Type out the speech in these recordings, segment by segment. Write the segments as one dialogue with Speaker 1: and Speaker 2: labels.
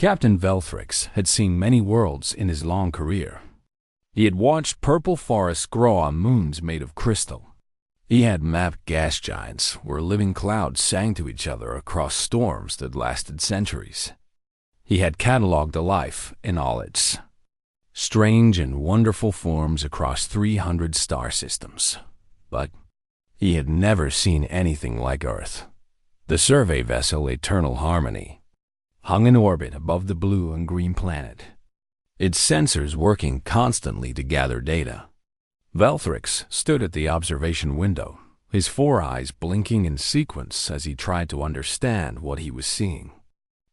Speaker 1: Captain Velthrix had seen many worlds in his long career. He had watched purple forests grow on moons made of crystal. He had mapped gas giants where living clouds sang to each other across storms that lasted centuries. He had catalogued a life in all its strange and wonderful forms across 300 star systems. But he had never seen anything like Earth. The survey vessel Eternal Harmony hung in orbit above the blue and green planet, its sensors working constantly to gather data. Velthrix stood at the observation window, his four eyes blinking in sequence as he tried to understand what he was seeing.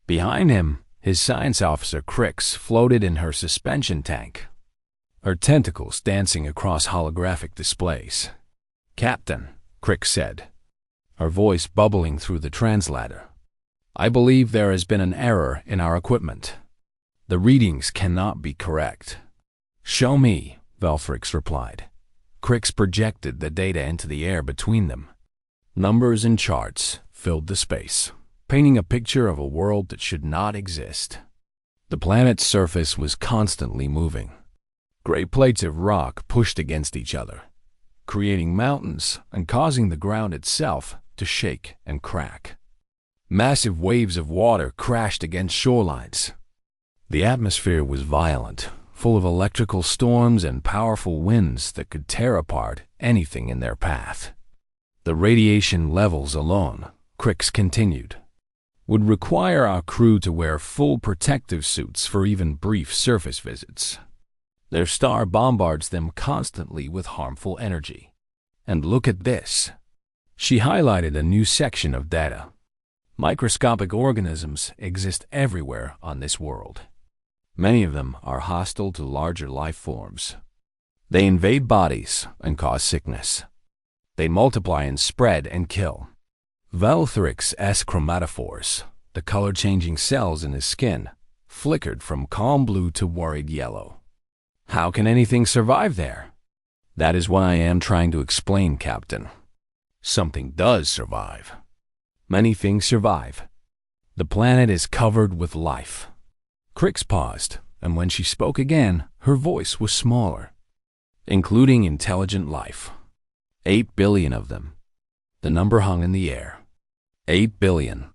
Speaker 1: Behind him, his science officer Crix floated in her suspension tank, her tentacles dancing across holographic displays. "Captain," Crix said, her voice bubbling through the translator, "I believe there has been an error in our equipment. The readings cannot be correct." "Show me," Velthrix replied. Crix projected the data into the air between them. Numbers and charts filled the space, painting a picture of a world that should not exist. The planet's surface was constantly moving. Great plates of rock pushed against each other, creating mountains and causing the ground itself to shake and crack. Massive waves of water crashed against shorelines. The atmosphere was violent, full of electrical storms and powerful winds that could tear apart anything in their path. "The radiation levels alone," Crix continued, "would require our crew to wear full protective suits for even brief surface visits. Their star bombards them constantly with harmful energy. And look at this." She highlighted a new section of data. "Microscopic organisms exist everywhere on this world. Many of them are hostile to larger life forms. They invade bodies and cause sickness. They multiply and spread and kill." Velthrix's chromatophores, the color-changing cells in his skin, flickered from calm blue to worried yellow. "How can anything survive there?" "That is what I am trying to explain, Captain. Something does survive. Many things survive. The planet is covered with life." Crix paused, and when she spoke again, her voice was smaller. "Including intelligent life. 8 billion of them." The number hung in the air. 8 billion.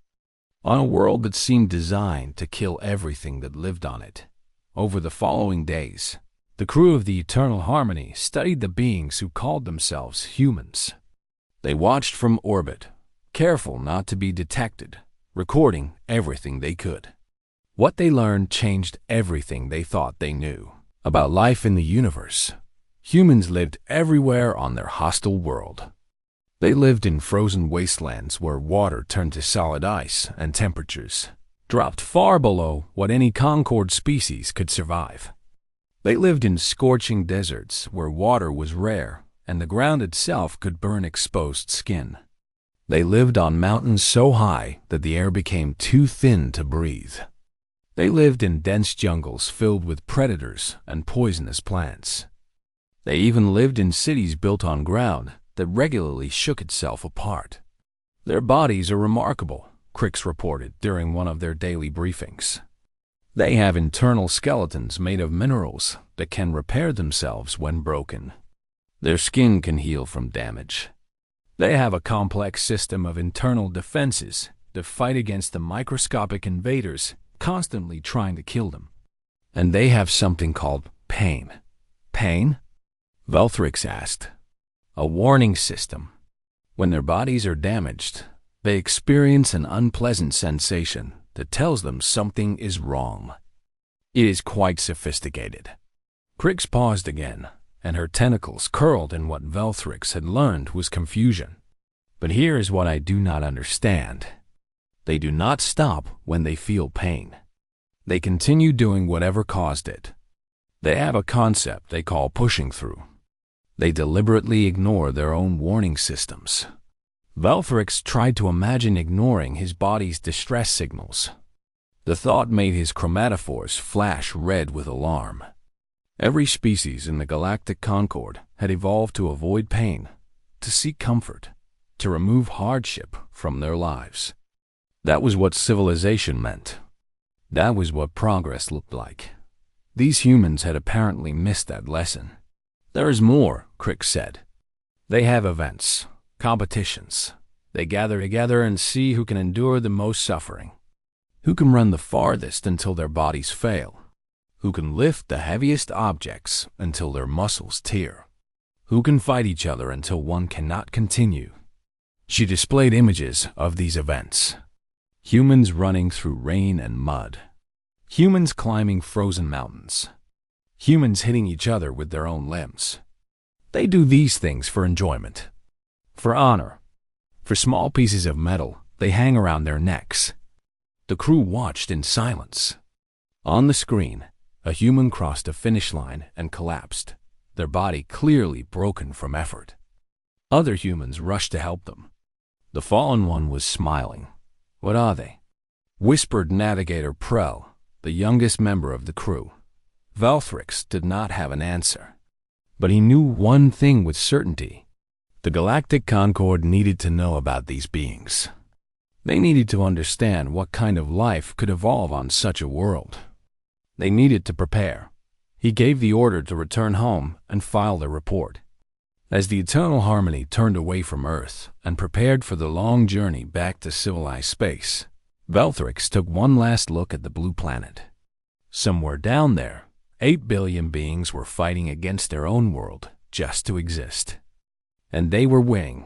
Speaker 1: On a world that seemed designed to kill everything that lived on it. Over the following days, the crew of the Eternal Harmony studied the beings who called themselves humans. They watched from orbit, careful not to be detected, recording everything they could. What they learned changed everything they thought they knew about life in the universe. Humans lived everywhere on their hostile world. They lived in frozen wastelands where water turned to solid ice and temperatures dropped far below what any Concord species could survive. They lived in scorching deserts where water was rare and the ground itself could burn exposed skin. They lived on mountains so high that the air became too thin to breathe. They lived in dense jungles filled with predators and poisonous plants. They even lived in cities built on ground that regularly shook itself apart. "Their bodies are remarkable," Crix reported during one of their daily briefings. "They have internal skeletons made of minerals that can repair themselves when broken. Their skin can heal from damage. They have a complex system of internal defenses to fight against the microscopic invaders constantly trying to kill them. And they have something called pain." "Pain?" Velthrix asked. "A warning system. When their bodies are damaged, they experience an unpleasant sensation that tells them something is wrong. It is quite sophisticated." Crix paused again, and her tentacles curled in what Velthrix had learned was confusion. "But here is what I do not understand. They do not stop when they feel pain. They continue doing whatever caused it. They have a concept they call pushing through. They deliberately ignore their own warning systems." Velthrix tried to imagine ignoring his body's distress signals. The thought made his chromatophores flash red with alarm. Every species in the Galactic Concord had evolved to avoid pain, to seek comfort, to remove hardship from their lives. That was what civilization meant. That was what progress looked like. These humans had apparently missed that lesson. "There is more," Crick said. "They have events, competitions. They gather together and see who can endure the most suffering, who can run the farthest until their bodies fail, who can lift the heaviest objects until their muscles tear, who can fight each other until one cannot continue." She displayed images of these events. Humans running through rain and mud. Humans climbing frozen mountains. Humans hitting each other with their own limbs. They do these things for enjoyment, for honor, for small pieces of metal they hang around their necks. The crew watched in silence. On the screen, a human crossed a finish line and collapsed, their body clearly broken from effort. Other humans rushed to help them. The fallen one was smiling. "What are they?" whispered Navigator Prell, the youngest member of the crew. Valthrix did not have an answer, but he knew one thing with certainty. The Galactic Concord needed to know about these beings. They needed to understand what kind of life could evolve on such a world. They needed to prepare. He gave the order to return home and file their report. As the Eternal Harmony turned away from Earth and prepared for the long journey back to civilized space, Valthrix took one last look at the blue planet. Somewhere down there, 8 billion beings were fighting against their own world just to exist. And they were winning.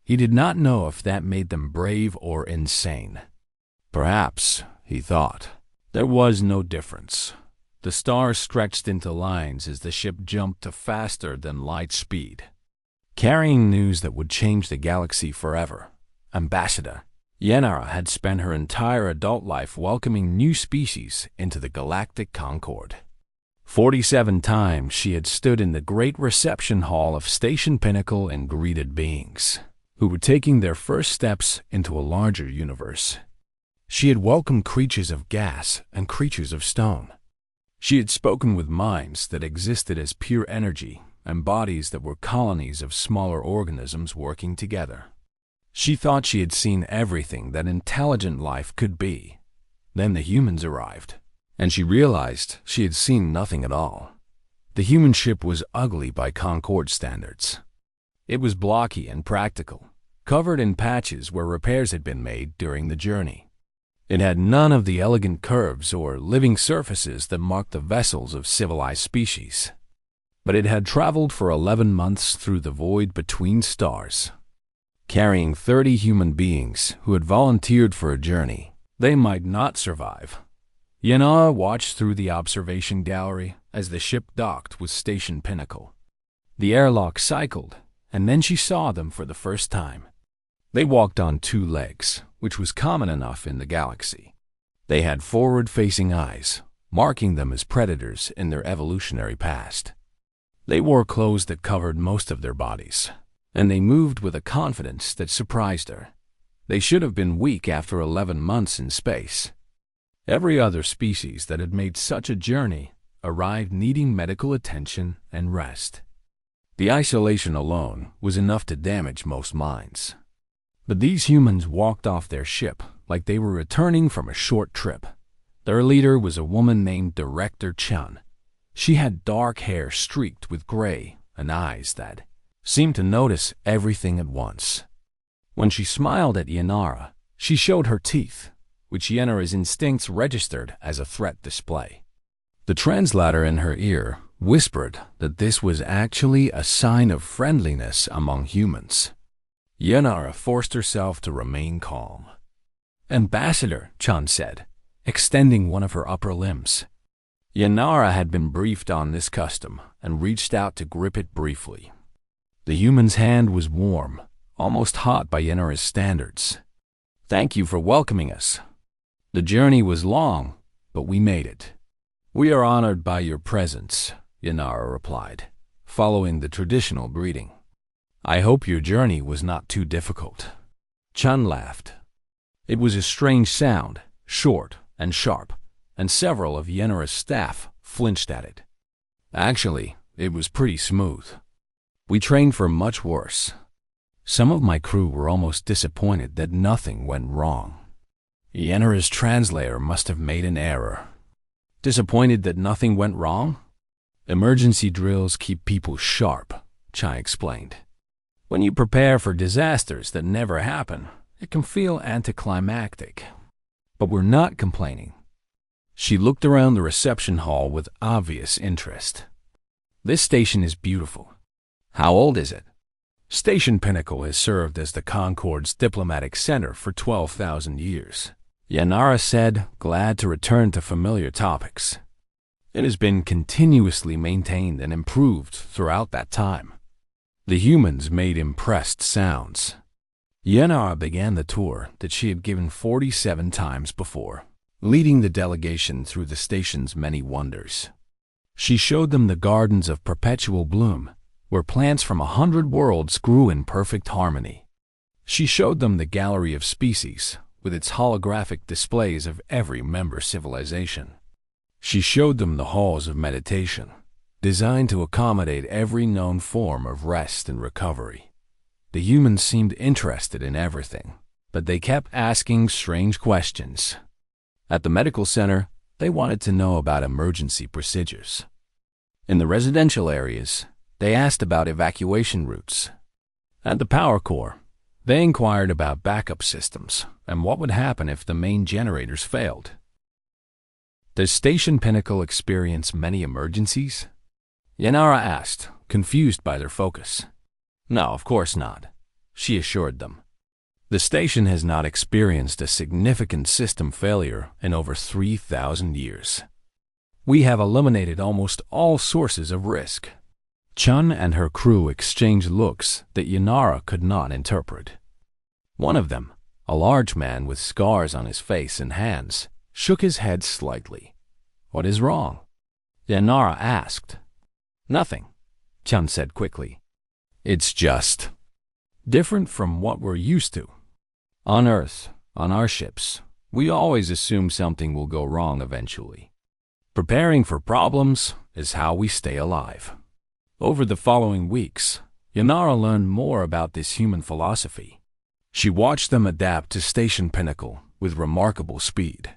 Speaker 1: He did not know if that made them brave or insane. Perhaps, he thought, there was no difference. The stars stretched into lines as the ship jumped to faster than light speed, carrying news that would change the galaxy forever. Ambassador Yenara had spent her entire adult life welcoming new species into the Galactic Concord. 47 times she had stood in the great reception hall of Station Pinnacle and greeted beings who were taking their first steps into a larger universe. She had welcomed creatures of gas and creatures of stone. She had spoken with minds that existed as pure energy and bodies that were colonies of smaller organisms working together. She thought she had seen everything that intelligent life could be. Then the humans arrived, and she realized she had seen nothing at all. The human ship was ugly by Concord standards. It was blocky and practical, covered in patches where repairs had been made during the journey. It had none of the elegant curves or living surfaces that marked the vessels of civilized species. But it had traveled for 11 months through the void between stars, carrying 30 human beings who had volunteered for a journey they might not survive. Yenara watched through the observation gallery as the ship docked with Station Pinnacle. The airlock cycled, and then she saw them for the first time. They walked on 2 legs, which was common enough in the galaxy. They had forward-facing eyes, marking them as predators in their evolutionary past. They wore clothes that covered most of their bodies, and they moved with a confidence that surprised her. They should have been weak after 11 months in space. Every other species that had made such a journey arrived needing medical attention and rest. The isolation alone was enough to damage most minds. But these humans walked off their ship like they were returning from a short trip. Their leader was a woman named Director Chun. She had dark hair streaked with gray and eyes that seemed to notice everything at once. When she smiled at Yenara, she showed her teeth, which Yenara's instincts registered as a threat display. The translator in her ear whispered that this was actually a sign of friendliness among humans. Yenara forced herself to remain calm. "Ambassador," Chun said, extending one of her upper limbs. Yenara had been briefed on this custom and reached out to grip it briefly. The human's hand was warm, almost hot by Yenara's standards. "Thank you for welcoming us. The journey was long, but we made it." "We are honored by your presence," Yenara replied, following the traditional greeting. "I hope your journey was not too difficult." Chun laughed. It was a strange sound, short and sharp, and several of Yenara's staff flinched at it. "Actually, it was pretty smooth. We trained for much worse. Some of my crew were almost disappointed that nothing went wrong." Yenara's translator must have made an error. Disappointed that nothing went wrong? Emergency drills keep people sharp, Chai explained. When you prepare for disasters that never happen, it can feel anticlimactic. But we're not complaining. She looked around the reception hall with obvious interest. This station is beautiful. How old is it? Station Pinnacle has served as the Concorde's diplomatic center for 12,000 years. Yenara said, glad to return to familiar topics. It has been continuously maintained and improved throughout that time. The humans made impressed sounds. Yenara began the tour that she had given 47 times before, leading the delegation through the station's many wonders. She showed them the gardens of perpetual bloom, where plants from 100 worlds grew in perfect harmony. She showed them the gallery of species, with its holographic displays of every member civilization. She showed them the halls of meditation, designed to accommodate every known form of rest and recovery. The humans seemed interested in everything, but they kept asking strange questions. At the medical center, they wanted to know about emergency procedures. In the residential areas, they asked about evacuation routes. At the power core, they inquired about backup systems and what would happen if the main generators failed. Does Station Pinnacle experience many emergencies? Yenara asked, confused by their focus. No, of course not, she assured them. The station has not experienced a significant system failure in over 3,000 years. We have eliminated almost all sources of risk. Chun and her crew exchanged looks that Yenara could not interpret. One of them, a large man with scars on his face and hands, shook his head slightly. What is wrong? Yenara asked. Nothing, Chun said quickly. It's just different from what we're used to. On Earth, on our ships, we always assume something will go wrong eventually. Preparing for problems is how we stay alive. Over the following weeks, Yenara learned more about this human philosophy. She watched them adapt to Station Pinnacle with remarkable speed.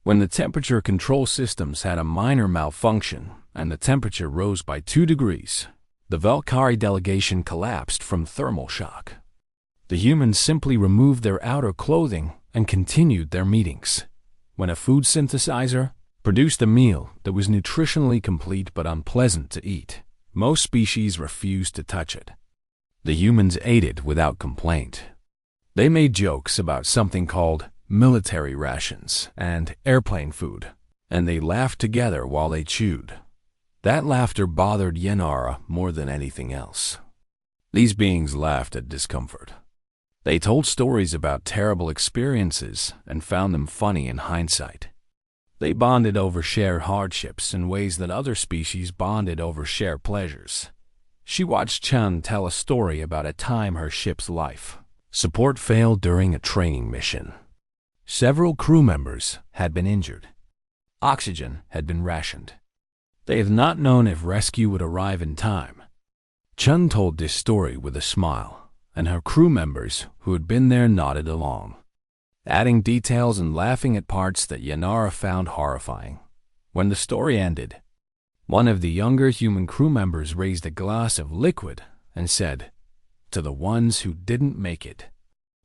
Speaker 1: When the temperature control systems had a minor malfunction and the temperature rose by 2 degrees, the Valkyrie delegation collapsed from thermal shock. The humans simply removed their outer clothing and continued their meetings. When a food synthesizer produced a meal that was nutritionally complete but unpleasant to eat, most species refused to touch it. The humans ate it without complaint. They made jokes about something called military rations and airplane food, and they laughed together while they chewed. That laughter bothered Yenara more than anything else. These beings laughed at discomfort. They told stories about terrible experiences and found them funny in hindsight. They bonded over shared hardships in ways that other species bonded over shared pleasures. She watched Chun tell a story about a time her ship's life support failed during a training mission. Several crew members had been injured. Oxygen had been rationed. They had not known if rescue would arrive in time. Chun told this story with a smile, and her crew members who had been there nodded along, adding details and laughing at parts that Yenara found horrifying. When the story ended, one of the younger human crew members raised a glass of liquid and said, "To the ones who didn't make it."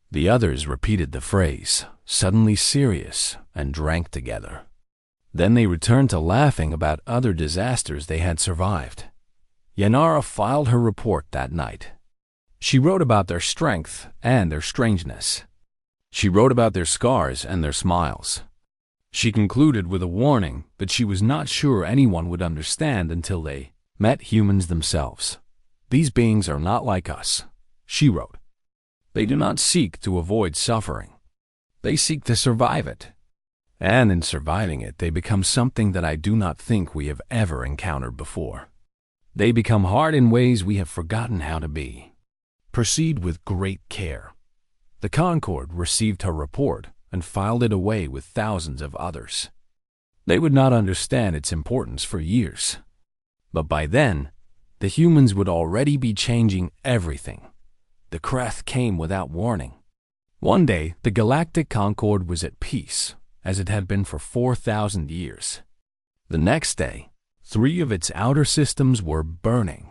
Speaker 1: The others repeated the phrase, suddenly serious, and drank together. Then they returned to laughing about other disasters they had survived. Yenara filed her report that night. She wrote about their strength and their strangeness. She wrote about their scars and their smiles. She concluded with a warning that she was not sure anyone would understand until they met humans themselves. These beings are not like us, she wrote. They do not seek to avoid suffering. They seek to survive it. And in surviving it, they become something that I do not think we have ever encountered before. They become hard in ways we have forgotten how to be. Proceed with great care. The Concorde received her report and filed it away with thousands of others. They would not understand its importance for years. But by then, the humans would already be changing everything. The Kreth came without warning. One day, the Galactic Concord was at peace, as it had been for 4,000 years. The next day, 3 of its outer systems were burning.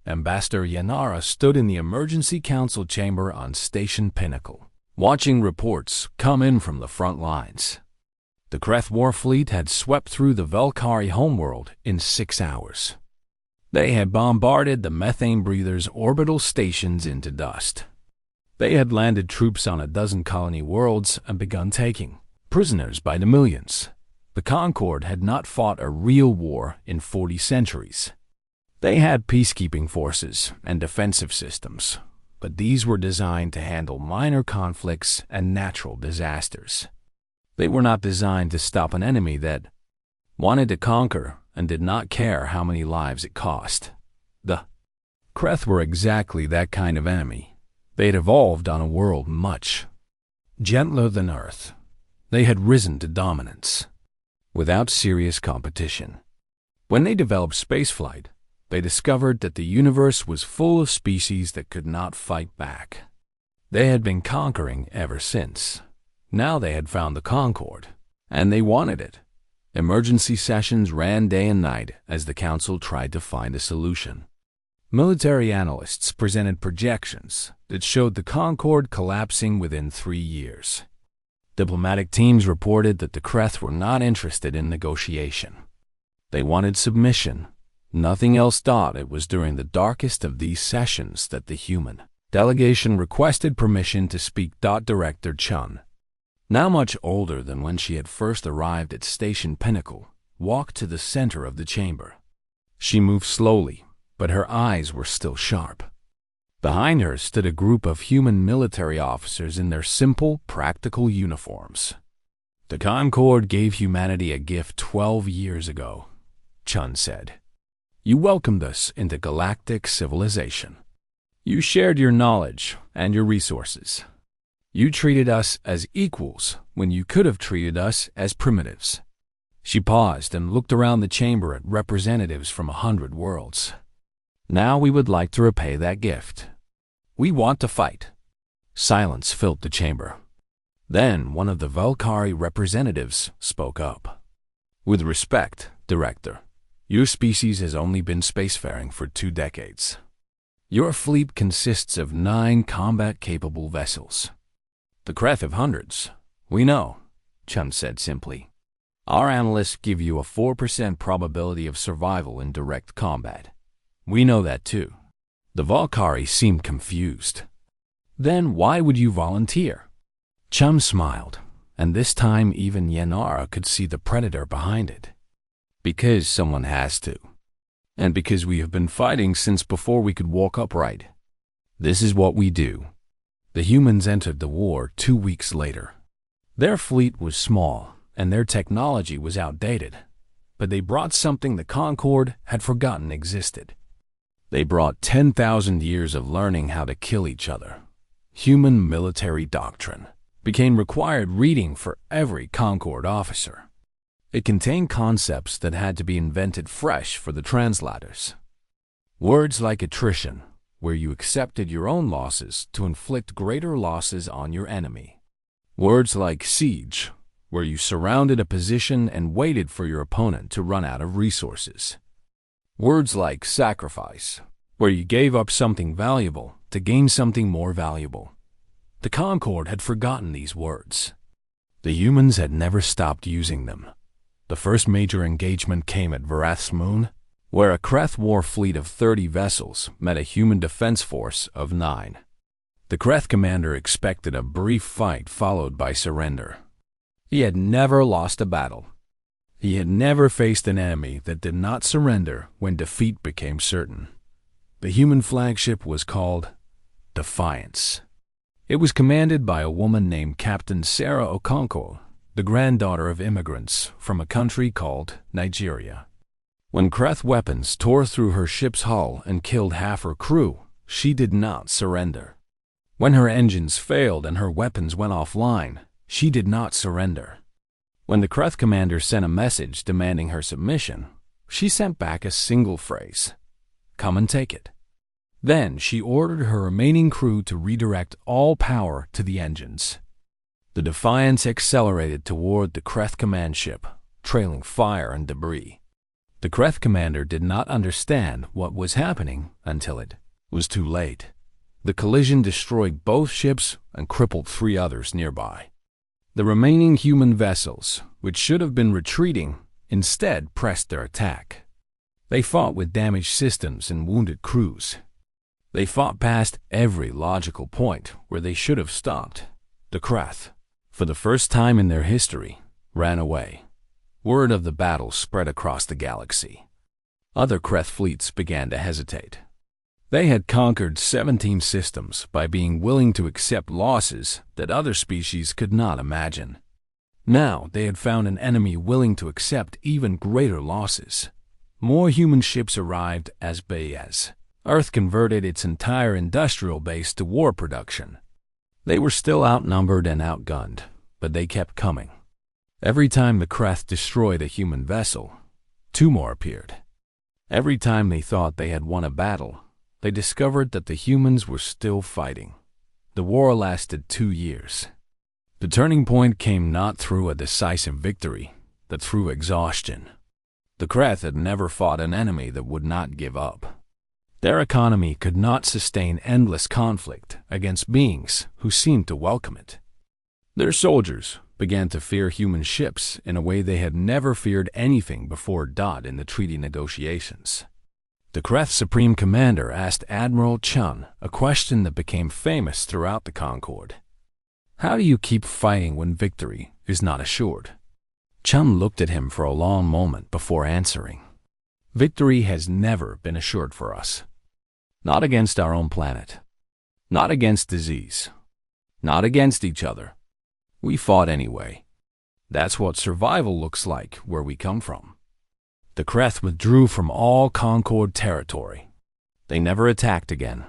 Speaker 1: Ambassador Yanara stood in the emergency council chamber on Station Pinnacle, watching reports come in from the front lines. The Kreth War fleet had swept through the Velkari homeworld in 6 hours. They had bombarded the methane breathers' orbital stations into dust. They had landed troops on a dozen colony worlds and begun taking prisoners by the millions. The Concord had not fought a real war in 40 centuries. They had peacekeeping forces and defensive systems, but these were designed to handle minor conflicts and natural disasters. They were not designed to stop an enemy that wanted to conquer and did not care how many lives it cost. The Kreth were exactly that kind of enemy. They had evolved on a world much gentler than Earth. They had risen to dominance without serious competition. When they developed spaceflight, they discovered that the universe was full of species that could not fight back. They had been conquering ever since. Now they had found the Concord, and they wanted it. Emergency sessions ran day and night as the Council tried to find a solution. Military analysts presented projections that showed the Concord collapsing within 3 years. Diplomatic teams reported that the Kreth were not interested in negotiation. They wanted submission. Nothing else. It was during the darkest of these sessions that the human delegation requested permission to speak. Director Chun, now much older than when she had first arrived at Station Pinnacle, walked to the center of the chamber. She moved slowly, but her eyes were still sharp. Behind her stood a group of human military officers in their simple, practical uniforms. The Concord gave humanity a gift 12 years ago, Chun said. You welcomed us into galactic civilization. You shared your knowledge and your resources. You treated us as equals when you could have treated us as primitives. She paused and looked around the chamber at representatives from 100 worlds. Now we would like to repay that gift. We want to fight. Silence filled the chamber. Then one of the Velkari representatives spoke up. With respect, Director, your species has only been spacefaring for 2 decades. Your fleet consists of 9 combat-capable vessels. The Kreth have hundreds. We know, Chun said simply. Our analysts give you a 4% probability of survival in direct combat. We know that too. The Velkari seemed confused. Then why would you volunteer? Chum smiled, and this time even Yanara could see the predator behind it. Because someone has to. And because we have been fighting since before we could walk upright. This is what we do. The humans entered the war 2 weeks later. Their fleet was small, and their technology was outdated. But they brought something the Concord had forgotten existed. They brought 10,000 years of learning how to kill each other. Human military doctrine became required reading for every Concord officer. It contained concepts that had to be invented fresh for the translators. Words like attrition, where you accepted your own losses to inflict greater losses on your enemy. Words like siege, where you surrounded a position and waited for your opponent to run out of resources. Words like sacrifice, where you gave up something valuable to gain something more valuable. The Concord had forgotten these words. The humans had never stopped using them. The first major engagement came at Varath's moon, where a Kreth war fleet of 30 vessels met a human defense force of 9. The Kreth commander expected a brief fight followed by surrender. He had never lost a battle. He had never faced an enemy that did not surrender when defeat became certain. The human flagship was called Defiance. It was commanded by a woman named Captain Sarah Okonkwo, the granddaughter of immigrants from a country called Nigeria. When Kreth weapons tore through her ship's hull and killed half her crew, she did not surrender. When her engines failed and her weapons went offline, she did not surrender. When the Kreth commander sent a message demanding her submission, she sent back a single phrase, "Come and take it." Then she ordered her remaining crew to redirect all power to the engines. The Defiance accelerated toward the Kreth command ship, trailing fire and debris. The Kreth commander did not understand what was happening until it was too late. The collision destroyed both ships and crippled 3 others nearby. The remaining human vessels, which should have been retreating, instead pressed their attack. They fought with damaged systems and wounded crews. They fought past every logical point where they should have stopped. The Kreth, for the first time in their history, ran away. Word of the battle spread across the galaxy. Other Kreth fleets began to hesitate. They had conquered 17 systems by being willing to accept losses that other species could not imagine. Now they had found an enemy willing to accept even greater losses. More human ships arrived as Earth converted its entire industrial base to war production. They were still outnumbered and outgunned, but they kept coming. Every time the Kreth destroyed a human vessel, 2 more appeared. Every time they thought they had won a battle, they discovered that the humans were still fighting. The war lasted 2 years. The turning point came not through a decisive victory, but through exhaustion. The Kreth had never fought an enemy that would not give up. Their economy could not sustain endless conflict against beings who seemed to welcome it. Their soldiers began to fear human ships in a way they had never feared anything before in the treaty negotiations. The Kreth's Supreme Commander asked Admiral Chun a question that became famous throughout the Concord. How do you keep fighting when victory is not assured? Chun looked at him for a long moment before answering. Victory has never been assured for us. Not against our own planet. Not against disease. Not against each other. We fought anyway. That's what survival looks like where we come from. The Kreth withdrew from all Concord territory. They never attacked again,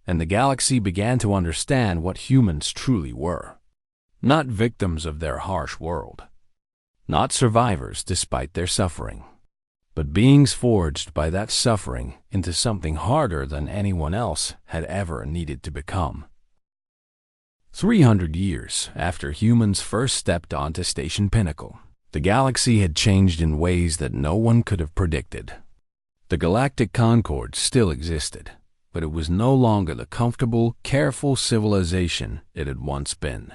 Speaker 1: and the galaxy began to understand what humans truly were. Not victims of their harsh world. Not survivors despite their suffering, but beings forged by that suffering into something harder than anyone else had ever needed to become. 300 years after humans first stepped onto Station Pinnacle, the galaxy had changed in ways that no one could have predicted. The Galactic Concord still existed, but it was no longer the comfortable, careful civilization it had once been.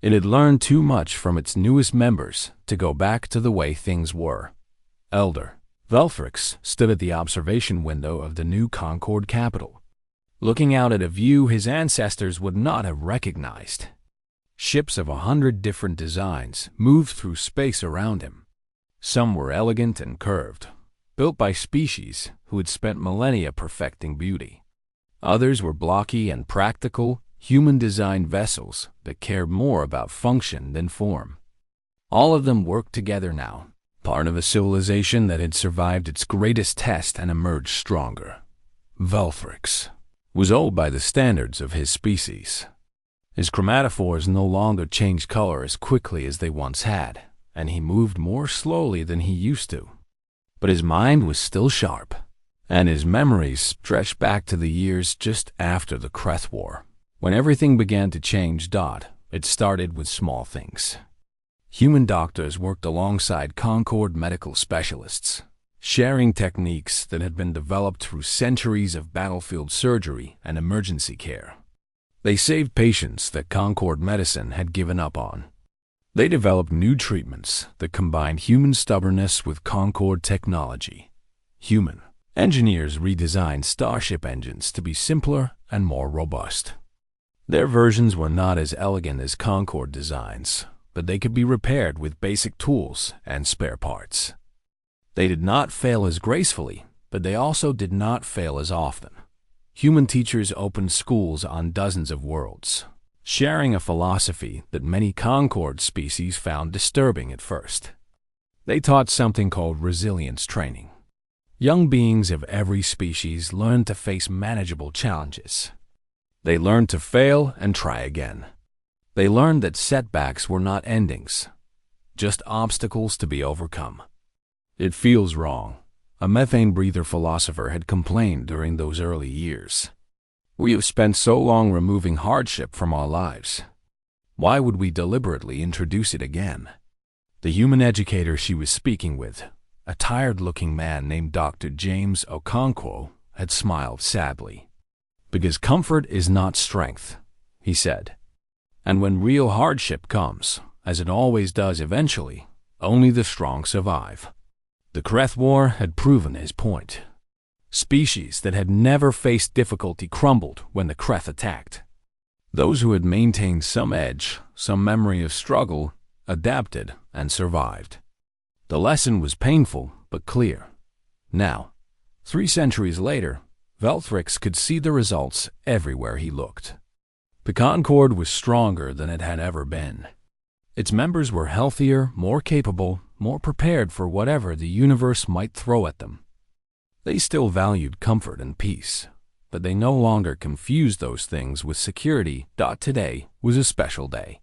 Speaker 1: It had learned too much from its newest members to go back to the way things were. Elder Velfrix stood at the observation window of the new Concord capital, looking out at a view his ancestors would not have recognized. Ships of 100 different designs moved through space around him. Some were elegant and curved, built by species who had spent millennia perfecting beauty. Others were blocky and practical, human-designed vessels that cared more about function than form. All of them worked together now, part of a civilization that had survived its greatest test and emerged stronger. Velfrix was old by the standards of his species. His chromatophores no longer changed color as quickly as they once had, and he moved more slowly than he used to. But his mind was still sharp, and his memories stretched back to the years just after the Kreth War. When everything began to change, it started with small things. Human doctors worked alongside Concord medical specialists, sharing techniques that had been developed through centuries of battlefield surgery and emergency care. They saved patients that Concord medicine had given up on. They developed new treatments that combined human stubbornness with Concord technology. Human engineers redesigned starship engines to be simpler and more robust. Their versions were not as elegant as Concord designs, but they could be repaired with basic tools and spare parts. They did not fail as gracefully, but they also did not fail as often. Human teachers opened schools on dozens of worlds, sharing a philosophy that many Concord species found disturbing at first. They taught something called resilience training. Young beings of every species learned to face manageable challenges. They learned to fail and try again. They learned that setbacks were not endings, just obstacles to be overcome. It feels wrong, a methane breather philosopher had complained during those early years. We have spent so long removing hardship from our lives. Why would we deliberately introduce it again? The human educator she was speaking with, a tired-looking man named Dr. James Okonkwo, had smiled sadly. Because comfort is not strength, he said. And when real hardship comes, as it always does eventually, only the strong survive. The HFY War had proven his point. Species that had never faced difficulty crumbled when the HFY attacked. Those who had maintained some edge, some memory of struggle, adapted and survived. The lesson was painful but clear. Now, 3 centuries later, Velthrix could see the results everywhere he looked. The Concord was stronger than it had ever been. Its members were healthier, more capable, more prepared for whatever the universe might throw at them. They still valued comfort and peace, but they no longer confused those things with security. Today was a special day.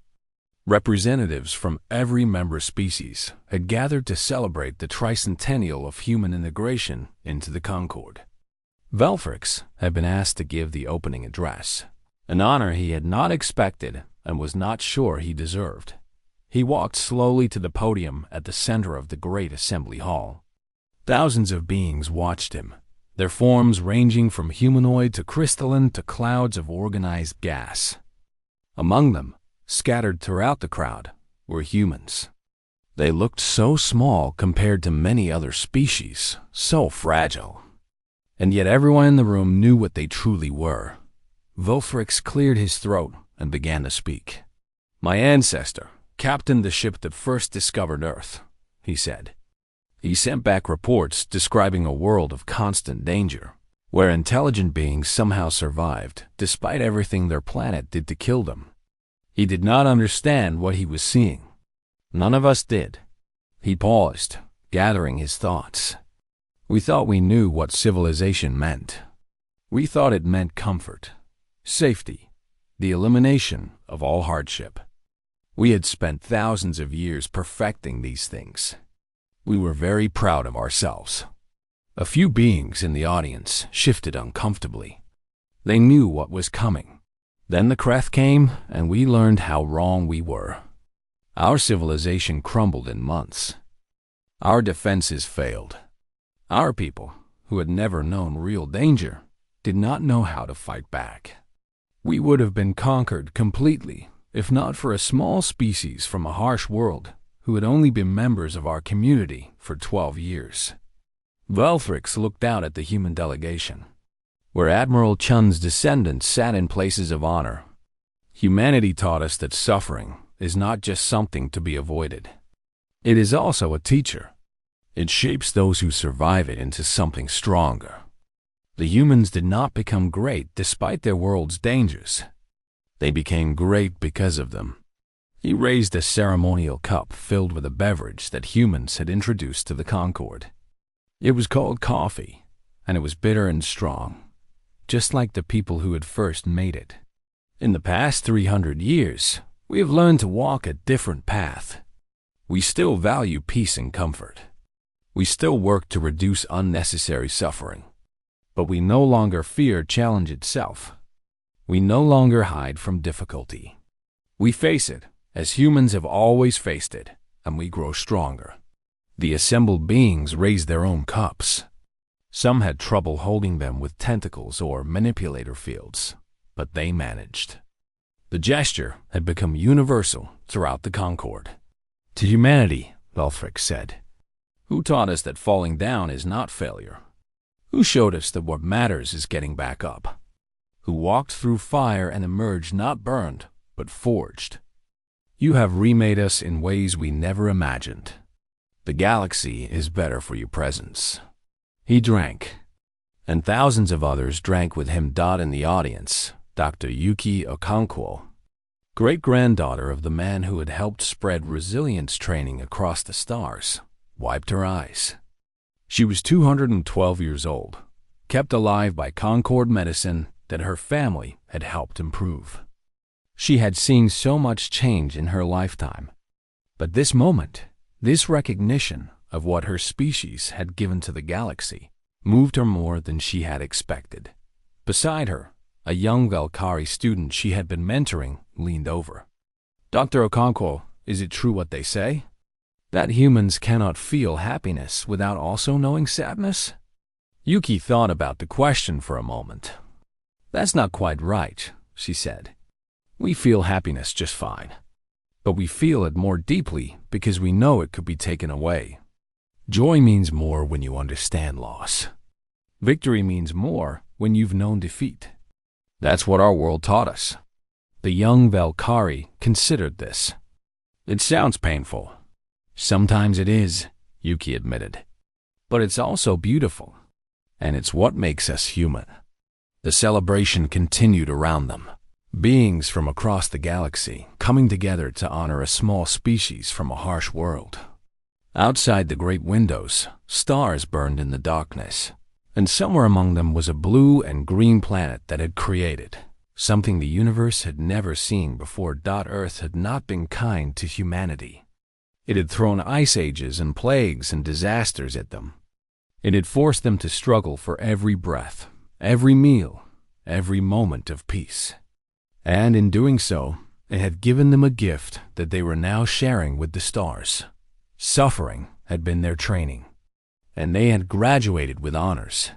Speaker 1: Representatives from every member species had gathered to celebrate the tricentennial of human integration into the Concord. Velthrix had been asked to give the opening address, an honor he had not expected and was not sure he deserved. He walked slowly to the podium at the center of the great assembly hall. Thousands of beings watched him, their forms ranging from humanoid to crystalline to clouds of organized gas. Among them, scattered throughout the crowd, were humans. They looked so small compared to many other species, so fragile. And yet everyone in the room knew what they truly were. Velthrix cleared his throat and began to speak. "My ancestor captained the ship that first discovered Earth," he said. He sent back reports describing a world of constant danger, where intelligent beings somehow survived, despite everything their planet did to kill them. He did not understand what he was seeing. None of us did. He paused, gathering his thoughts. We thought we knew what civilization meant. We thought it meant comfort, safety, the elimination of all hardship. We had spent thousands of years perfecting these things. We were very proud of ourselves. A few beings in the audience shifted uncomfortably. They knew what was coming. Then the HFY came, and we learned how wrong we were. Our civilization crumbled in months. Our defenses failed. Our people, who had never known real danger, did not know how to fight back. We would have been conquered completely, if not for a small species from a harsh world who had only been members of our community for 12 years. Velthrix looked out at the human delegation, where Admiral Chun's descendants sat in places of honor. Humanity taught us that suffering is not just something to be avoided. It is also a teacher. It shapes those who survive it into something stronger. The humans did not become great despite their world's dangers. They became great because of them. He raised a ceremonial cup filled with a beverage that humans had introduced to the Concord. It was called coffee, and it was bitter and strong, just like the people who had first made it. In the past 300 years, we have learned to walk a different path. We still value peace and comfort. We still work to reduce unnecessary suffering. But we no longer fear challenge itself. We no longer hide from difficulty. We face it, as humans have always faced it, and we grow stronger. The assembled beings raised their own cups. Some had trouble holding them with tentacles or manipulator fields, but they managed. The gesture had become universal throughout the Concord. "To humanity," Velthrix said. "Who taught us that falling down is not failure? Who showed us that what matters is getting back up? Who walked through fire and emerged not burned, but forged? You have remade us in ways we never imagined. The galaxy is better for your presence." He drank, and thousands of others drank with him. In the audience, Dr. Yuki Okonkwo, great-granddaughter of the man who had helped spread resilience training across the stars, wiped her eyes. She was 212 years old, kept alive by Concord medicine that her family had helped improve. She had seen so much change in her lifetime. But this moment, this recognition of what her species had given to the galaxy, moved her more than she had expected. Beside her, A young Valkyrie student she had been mentoring leaned over. "Dr. Okonkwo, is it true what they say? That humans cannot feel happiness without also knowing sadness?" Yuki thought about the question for a moment. "That's not quite right," she said. "We feel happiness just fine. But we feel it more deeply because we know it could be taken away. Joy means more when you understand loss. Victory means more when you've known defeat. That's what our world taught us." The young Valkyrie considered this. "It sounds painful." "Sometimes it is," Yuki admitted. "But it's also beautiful. And it's what makes us human." The celebration continued around them. Beings from across the galaxy coming together to honor a small species from a harsh world. Outside the great windows, stars burned in the darkness, and somewhere among them was a blue and green planet that had created something the universe had never seen before. Earth had not been kind to humanity. It had thrown ice ages and plagues and disasters at them. It had forced them to struggle for every breath, every meal, every moment of peace. And in doing so, it had given them a gift that they were now sharing with the stars. Suffering had been their training, and they had graduated with honors.